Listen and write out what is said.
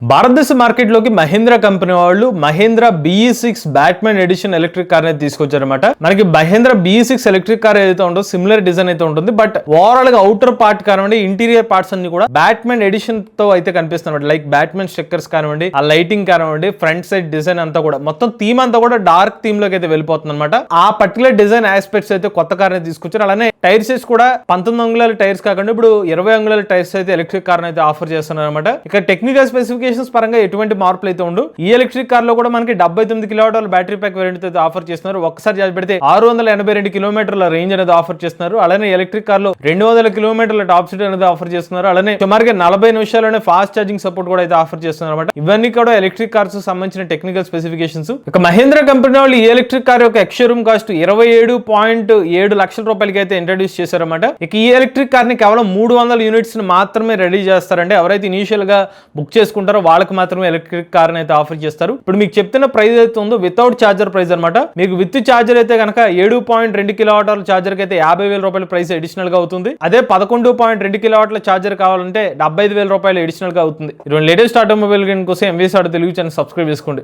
భారతదేశ మార్కెట్లోకి మహీంద్రా కంపెనీ వాళ్ళు Mahindra BE6 Batman edition electric car అనేది తీసుకొచ్చారన్నమాట. మనకి మహీంద్రా BE6 ఎలక్ట్రిక్ కార్ ఏదైతే ఉంటుందో సిమిలర్ డిజైన్ అయితే ఉంటుంది. బట్ ఓవరాల్ గా అవుటర్ పార్ట్ కానివ్వండి, ఇంటీరియర్ పార్ట్స్ అన్ని కూడా బ్యాట్మెన్ ఎడిషన్ తో అయితే కనిపిస్తున్నమాట. లైక్ బ్యాట్మెన్ స్టిక్కర్స్ కానివ్వండి, ఆ లైటింగ్ కానివ్వండి, ఫ్రంట్ సైడ్ డిజైన్ అంతా కూడా మొత్తం థీమ్ అంతా కూడా డార్క్ థీమ్ లోకి అయితే వెళ్ళిపోతుంది అనమాట. ఆ పర్టికులర్ డిజైన్ ఆస్పెక్ట్స్ అయితే కొత్త కార్ అనేది తీసుకొచ్చారు. అలానే టైర్స్ కూడా 19 అంగుళాల టైర్స్ కాకుండా ఇప్పుడు 20 అంగుళాల టైర్స్ అయితే ఎలక్ట్రిక్ కార్ అయితే ఆఫర్ చేస్తున్నారు అనమాట. ఇక టెక్నికల్ స్పెసిఫికేషన్స్ పరంగా ఎటువంటి మార్పులు అయితే ఉండు. ఈ ఎలక్ట్రిక్ కార్ లో కూడా మనకి 79 కిలోవాట్ల బ్యాటరీ ప్యాక్ వేరియంట్ అయితే ఆఫర్ చేస్తున్నారు. ఒక్కసారి చార్జ్ పెడితే 682 కిలోమీటర్ల రేంజ్ అనేది ఆఫర్ చేస్తున్నారు. అలానే ఎలక్ట్రిక్ కార్ లో 200 కిలోమీటర్ల టాప్ స్పీడ్ అనేది ఆఫర్ చేస్తున్నారు. అలానే సుమారుగా 40 నిమిషాల్లోనే ఫాస్ట్ ఛార్జింగ్ సపోర్ట్ కూడా అయితే ఆఫర్ చేస్తున్నారు అనమాట. ఇవన్నీ కూడా ఎలక్ట్రిక్ కార్స్ సంబంధించిన టెక్నికల్ స్పెసిఫికేషన్స్. ఇక మహీంద్రా కంపెనీ వాళ్ళు ఈ ఎలక్ట్రిక్ కార్ యొక్క ఎక్స్షోరూమ్ కాస్ట్ 27.7 లక్షల రూపాయలకి అయితే ఇంట్రడ్యూస్ చేశారన్నమాట. ఇక ఈ ఎలక్ట్రిక్ కార్ ని కేవలం 300 యూనిట్స్ మాత్రమే రెడీ చేస్తారండి. ఎవరైతే ఇనిషియల్ గా బుక్ చేసుకుంటారో వాళ్ళకి మాత్రమే ఎలక్ట్రిక్ కార్ అయితే ఆఫర్ చేస్తారు. ఇప్పుడు మీకు చెప్తున్న ప్రైస్ అయితే ఉందో వితౌట్ చార్జర్ ప్రైస్ అనమాట. మీకు విత్ చార్జర్ అయితే కనుక 7.2 కిలోవాట్ల చార్జర్ కి అయితే 50,000 రూపాయల ప్రైస్ అడిషనల్ గా అవుతుంది. అదే 11.2 కిలోవాట్ల చార్జర్ కావాలంటే 75,000 రూపాయలు అడిషనల్ గా అవుతుంది. ఇటువంటి లేటెస్ట్ ఆటోమొబైల్ కోసం MVS auto Telugu channel subscribe చేసుకోండి.